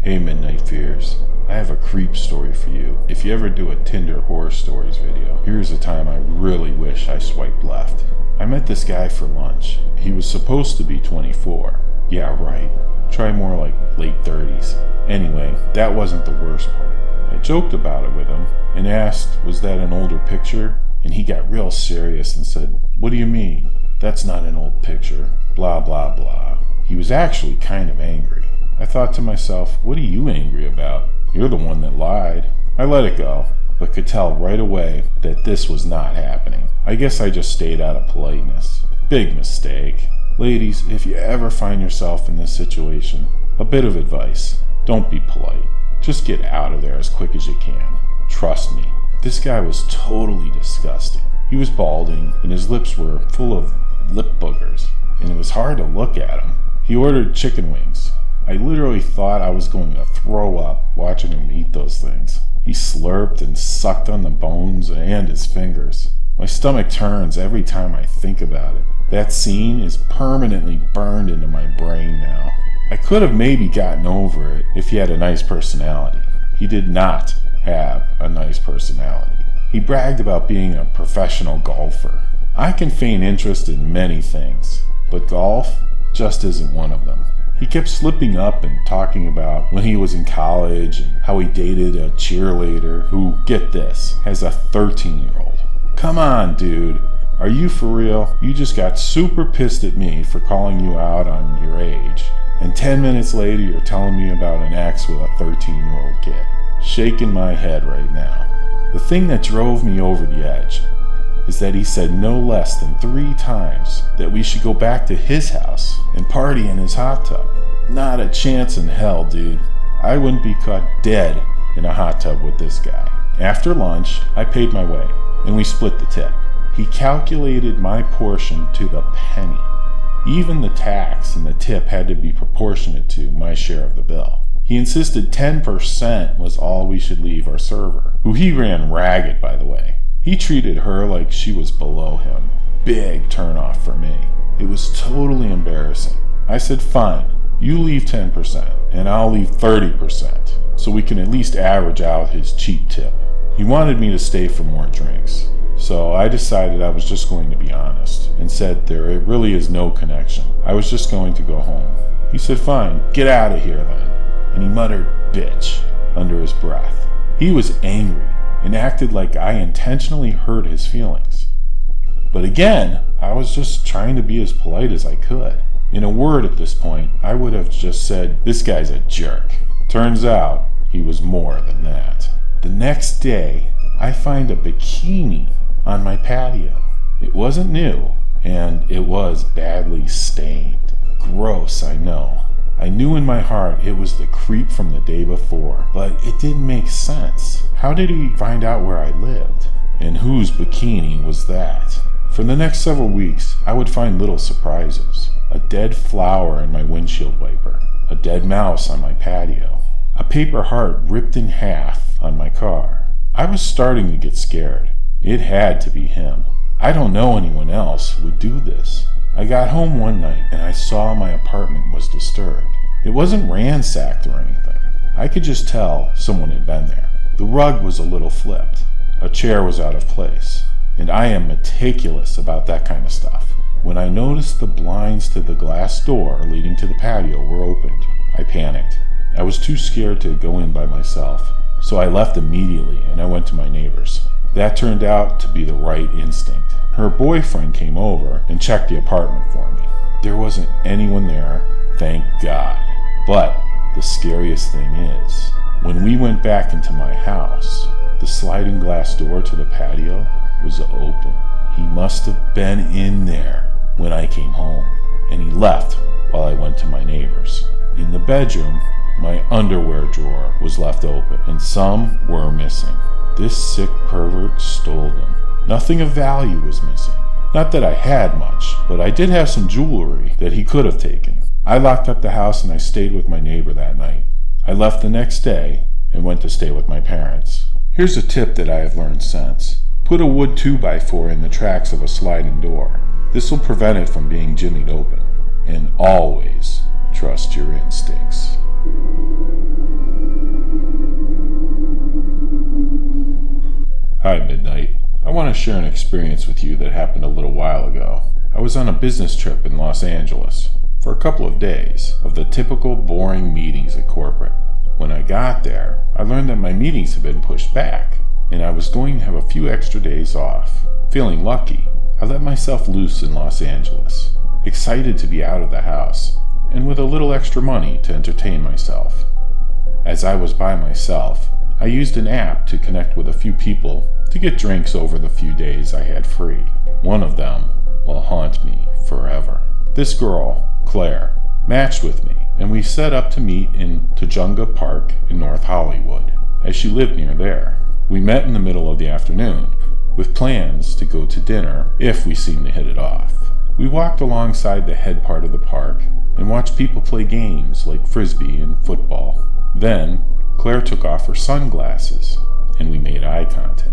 Hey Midnight Fears, I have a creep story for you. If you ever do a Tinder horror stories video, here's a time I really wish I swiped left. I met this guy for lunch. He was supposed to be 24. Yeah, right. Try more like late 30s. Anyway, that wasn't the worst part. I joked about it with him and asked, was that an older picture? And he got real serious and said, what do you mean? That's not an old picture. Blah, blah, blah. He was actually kind of angry. I thought to myself, what are you angry about? You're the one that lied. I let it go, but could tell right away that this was not happening. I guess I just stayed out of politeness. Big mistake. Ladies, if you ever find yourself in this situation, a bit of advice. Don't be polite. Just get out of there as quick as you can. Trust me. This guy was totally disgusting. He was balding, and his lips were full of lip boogers, and it was hard to look at him. He ordered chicken wings. I literally thought I was going to throw up watching him eat those things. He slurped and sucked on the bones and his fingers. My stomach turns every time I think about it. That scene is permanently burned into my brain now. I could have maybe gotten over it if he had a nice personality. He did not have a nice personality. He bragged about being a professional golfer. I can feign interest in many things, but golf just isn't one of them. He kept slipping up and talking about when he was in college and how he dated a cheerleader who, get this, has a 13-year-old. Come on, dude. Are you for real? You just got super pissed at me for calling you out on your age, and 10 minutes later you're telling me about an ex with a 13-year-old kid. Shaking my head right now. The thing that drove me over the edge is that he said no less than 3 times that we should go back to his house and party in his hot tub. Not a chance in hell, dude. I wouldn't be caught dead in a hot tub with this guy. After lunch, I paid my way, and we split the tip. He calculated my portion to the penny. Even the tax and the tip had to be proportionate to my share of the bill. He insisted 10% was all we should leave our server, who he ran ragged, by the way. He treated her like she was below him. Big turnoff for me. It was totally embarrassing. I said, fine, you leave 10% and I'll leave 30% so we can at least average out his cheap tip. He wanted me to stay for more drinks, so I decided I was just going to be honest and said there really is no connection. I was just going to go home. He said, fine, get out of here then. And he muttered, bitch, under his breath. He was angry and acted like I intentionally hurt his feelings. But again, I was just trying to be as polite as I could. In a word at this point, I would have just said, this guy's a jerk. Turns out, he was more than that. The next day, I find a bikini on my patio. It wasn't new, and it was badly stained. Gross, I know. I knew in my heart it was the creep from the day before, but it didn't make sense. How did he find out where I lived? And whose bikini was that? For the next several weeks, I would find little surprises. A dead flower in my windshield wiper. A dead mouse on my patio. A paper heart ripped in half on my car. I was starting to get scared. It had to be him. I don't know anyone else who would do this. I got home one night and I saw my apartment was disturbed. It wasn't ransacked or anything. I could just tell someone had been there. The rug was a little flipped. A chair was out of place. And I am meticulous about that kind of stuff. When I noticed the blinds to the glass door leading to the patio were opened, I panicked. I was too scared to go in by myself, so I left immediately and I went to my neighbor's. That turned out to be the right instinct. Her boyfriend came over and checked the apartment for me. There wasn't anyone there, thank God. But the scariest thing is, when we went back into my house, the sliding glass door to the patio was open. He must have been in there when I came home, and he left while I went to my neighbor's. In the bedroom, my underwear drawer was left open, and some were missing. This sick pervert stole them. Nothing of value was missing. Not that I had much, but I did have some jewelry that he could have taken. I locked up the house and I stayed with my neighbor that night. I left the next day and went to stay with my parents. Here's a tip that I have learned since. Put a wood 2x4 in the tracks of a sliding door. This will prevent it from being jimmied open. And always trust your instincts. Hi, Midnight. I want to share an experience with you that happened a little while ago. I was on a business trip in Los Angeles for a couple of days of the typical boring meetings at corporate. When I got there, I learned that my meetings had been pushed back, and I was going to have a few extra days off. Feeling lucky, I let myself loose in Los Angeles, excited to be out of the house, and with a little extra money to entertain myself. As I was by myself, I used an app to connect with a few people to get drinks over the few days I had free. One of them will haunt me forever. This girl, Claire, matched with me, and we set up to meet in Tujunga Park in North Hollywood, as she lived near there. We met in the middle of the afternoon, with plans to go to dinner if we seemed to hit it off. We walked alongside the head part of the park and watched people play games like frisbee and football. Then, Claire took off her sunglasses, and we made eye contact.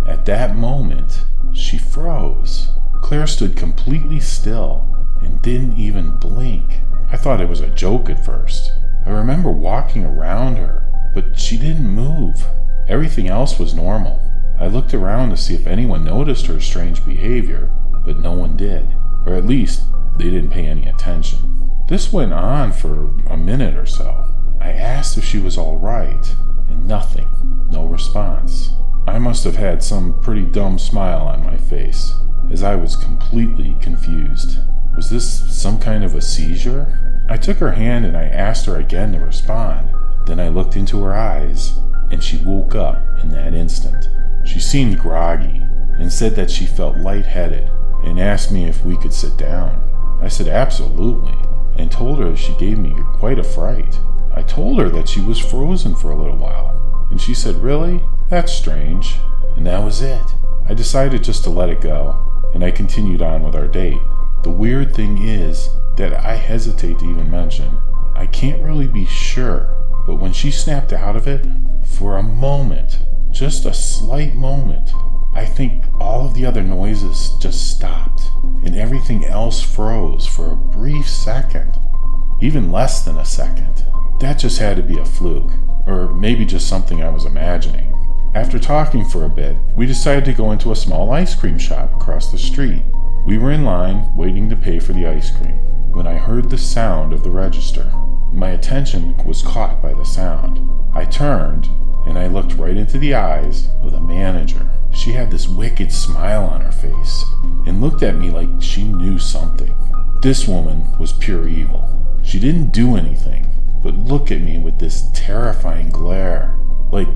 At that moment, she froze. Claire stood completely still and didn't even blink. I thought it was a joke at first. I remember walking around her, but she didn't move. Everything else was normal. I looked around to see if anyone noticed her strange behavior, but no one did. Or at least, they didn't pay any attention. This went on for a minute or so. I asked if she was all right, and nothing, no response. I must have had some pretty dumb smile on my face, as I was completely confused. Was this some kind of a seizure? I took her hand and I asked her again to respond. Then I looked into her eyes, and she woke up in that instant. She seemed groggy, and said that she felt lightheaded, and asked me if we could sit down. I said absolutely, and told her she gave me quite a fright. I told her that she was frozen for a little while, and she said, "Really? That's strange." And that was it. I decided just to let it go, and I continued on with our date. The weird thing is that I hesitate to even mention. I can't really be sure, but when she snapped out of it, for a moment, just a slight moment, I think all of the other noises just stopped, and everything else froze for a brief second. Even less than a second. That just had to be a fluke, or maybe just something I was imagining. After talking for a bit, we decided to go into a small ice cream shop across the street. We were in line, waiting to pay for the ice cream, when I heard the sound of the register. My attention was caught by the sound. I turned, and I looked right into the eyes of the manager. She had this wicked smile on her face, and looked at me like she knew something. This woman was pure evil. She didn't do anything, but look at me with this terrifying glare. Like,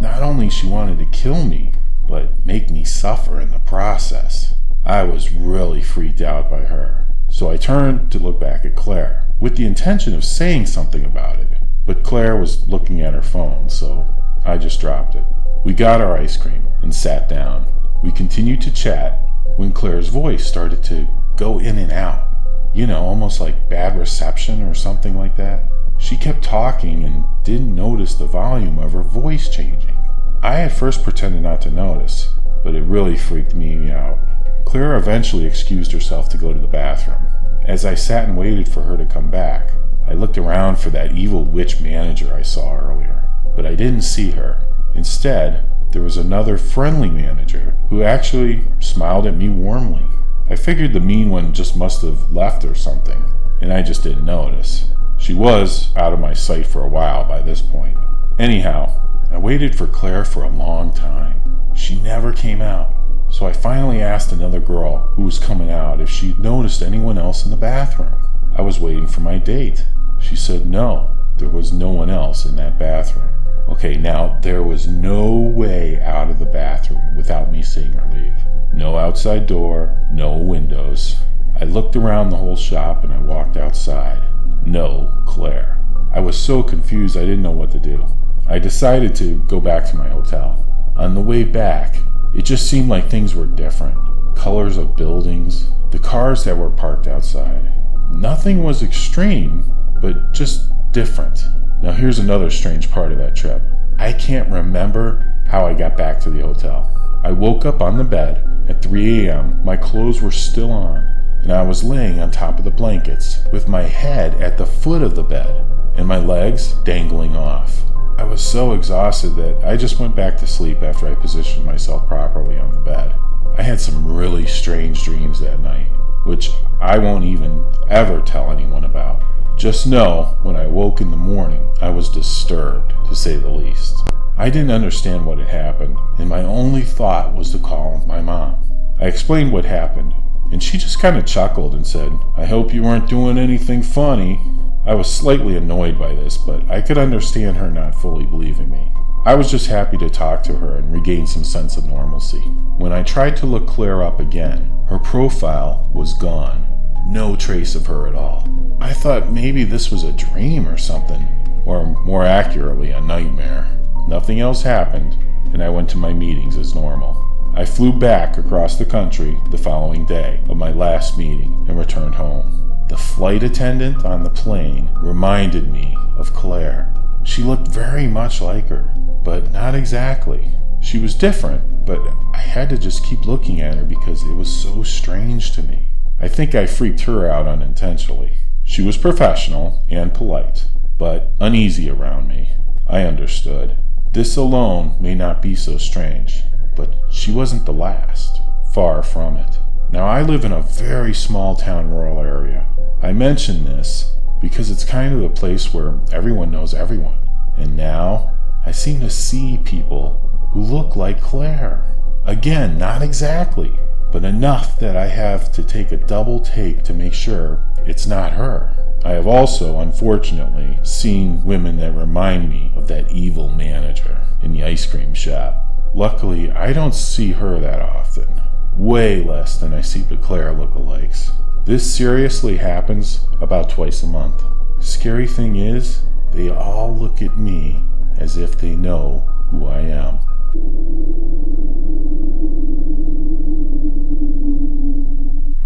not only she wanted to kill me, but make me suffer in the process. I was really freaked out by her, so I turned to look back at Claire, with the intention of saying something about it. But Claire was looking at her phone, so I just dropped it. We got our ice cream and sat down. We continued to chat when Claire's voice started to go in and out. You know, almost like bad reception or something like that. She kept talking and didn't notice the volume of her voice changing. I at first pretended not to notice, but it really freaked me out. Claire eventually excused herself to go to the bathroom. As I sat and waited for her to come back, I looked around for that evil witch manager I saw earlier, but I didn't see her. Instead, there was another friendly manager who actually smiled at me warmly. I figured the mean one just must have left or something, and I just didn't notice. She was out of my sight for a while by this point. Anyhow, I waited for Claire for a long time. She never came out, so I finally asked another girl who was coming out if she'd noticed anyone else in the bathroom. I was waiting for my date. She said no, there was no one else in that bathroom. Okay, now there was no way out of the bathroom without me seeing her leave. No outside door, no windows. I looked around the whole shop and I walked outside. No Claire. I was so confused I didn't know what to do. I decided to go back to my hotel. On the way back, it just seemed like things were different. Colors of buildings, the cars that were parked outside. Nothing was extreme, but just different. Now here's another strange part of that trip. I can't remember how I got back to the hotel. I woke up on the bed at 3 a.m. My clothes were still on, and I was laying on top of the blankets with my head at the foot of the bed and my legs dangling off. I was so exhausted that I just went back to sleep after I positioned myself properly on the bed. I had some really strange dreams that night, which I won't even ever tell anyone about. Just know, when I woke in the morning, I was disturbed, to say the least. I didn't understand what had happened, and my only thought was to call my mom. I explained what happened, and she just kind of chuckled and said, "I hope you weren't doing anything funny." I was slightly annoyed by this, but I could understand her not fully believing me. I was just happy to talk to her and regain some sense of normalcy. When I tried to look Claire up again, her profile was gone. No trace of her at all. I thought maybe this was a dream or something, or more accurately, a nightmare. Nothing else happened, and I went to my meetings as normal. I flew back across the country the following day of my last meeting and returned home. The flight attendant on the plane reminded me of Claire. She looked very much like her, but not exactly. She was different, but I had to just keep looking at her because it was so strange to me. I think I freaked her out unintentionally. She was professional and polite, but uneasy around me. I understood. This alone may not be so strange, but she wasn't the last. Far from it. Now, I live in a very small town rural area. I mention this because it's kind of the place where everyone knows everyone. And now, I seem to see people who look like Claire. Again, not exactly, but enough that I have to take a double take to make sure it's not her. I have also, unfortunately, seen women that remind me of that evil manager in the ice cream shop. Luckily, I don't see her that often. Way less than I see the Claire lookalikes. This seriously happens about twice a month. Scary thing is, they all look at me as if they know who I am.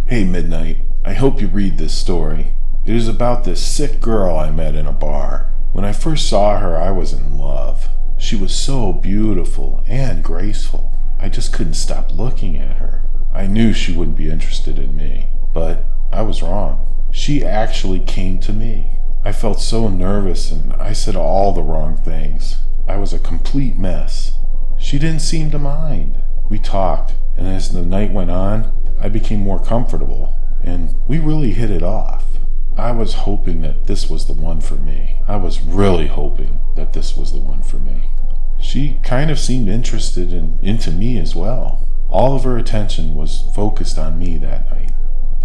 Hey Midnight, I hope you read this story. It is about this sick girl I met in a bar. When I first saw her, I was in love. She was so beautiful and graceful. I just couldn't stop looking at her. I knew she wouldn't be interested in me, but I was wrong. She actually came to me. I felt so nervous and I said all the wrong things. I was a complete mess. She didn't seem to mind. We talked, and as the night went on, I became more comfortable, and we really hit it off. I was hoping that this was the one for me. I was really hoping that this was the one for me. She kind of seemed interested into me as well. All of her attention was focused on me that night.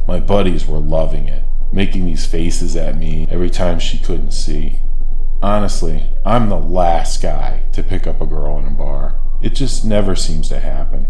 My buddies were loving it, making these faces at me every time she couldn't see. Honestly, I'm the last guy to pick up a girl in a bar. It just never seems to happen.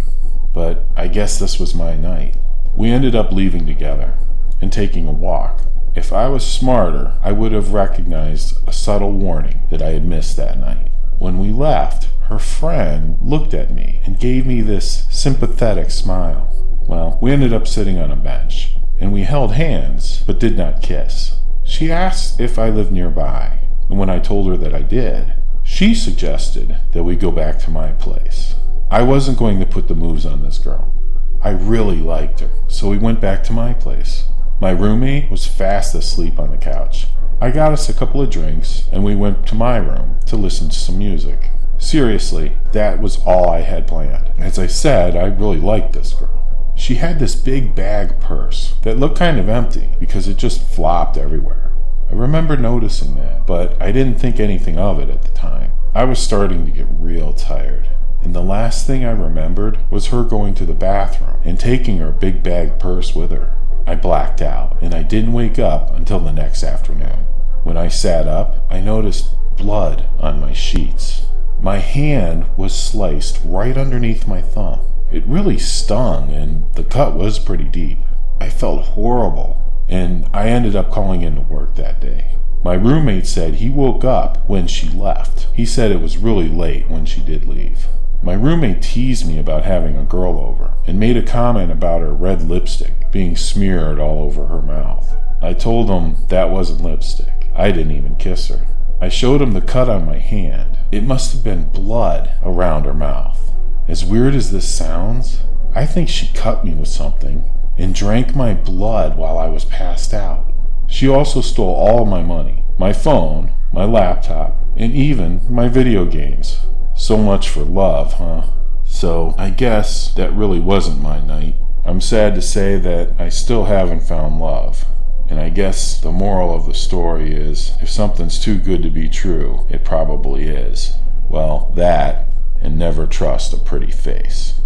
But I guess this was my night. We ended up leaving together and taking a walk. If I was smarter, I would have recognized a subtle warning that I had missed that night. When we left, her friend looked at me and gave me this sympathetic smile. Well, we ended up sitting on a bench, and we held hands, but did not kiss. She asked if I lived nearby, and when I told her that I did, she suggested that we go back to my place. I wasn't going to put the moves on this girl. I really liked her, so we went back to my place. My roommate was fast asleep on the couch. I got us a couple of drinks, and we went to my room to listen to some music. Seriously, that was all I had planned. As I said, I really liked this girl. She had this big bag purse that looked kind of empty because it just flopped everywhere. I remember noticing that, but I didn't think anything of it at the time. I was starting to get real tired, and the last thing I remembered was her going to the bathroom and taking her big bag purse with her. I blacked out, and I didn't wake up until the next afternoon. When I sat up, I noticed blood on my sheets. My hand was sliced right underneath my thumb. It really stung, and the cut was pretty deep. I felt horrible, and I ended up calling into work that day. My roommate said he woke up when she left. He said it was really late when she did leave. My roommate teased me about having a girl over and made a comment about her red lipstick being smeared all over her mouth. I told him that wasn't lipstick. I didn't even kiss her. I showed him the cut on my hand. It must have been blood around her mouth. As weird as this sounds, I think she cut me with something and drank my blood while I was passed out. She also stole all my money, my phone, my laptop, and even my video games. So much for love, huh? So I guess that really wasn't my night. I'm sad to say that I still haven't found love. And I guess the moral of the story is, if something's too good to be true, it probably is. Well, that, and never trust a pretty face.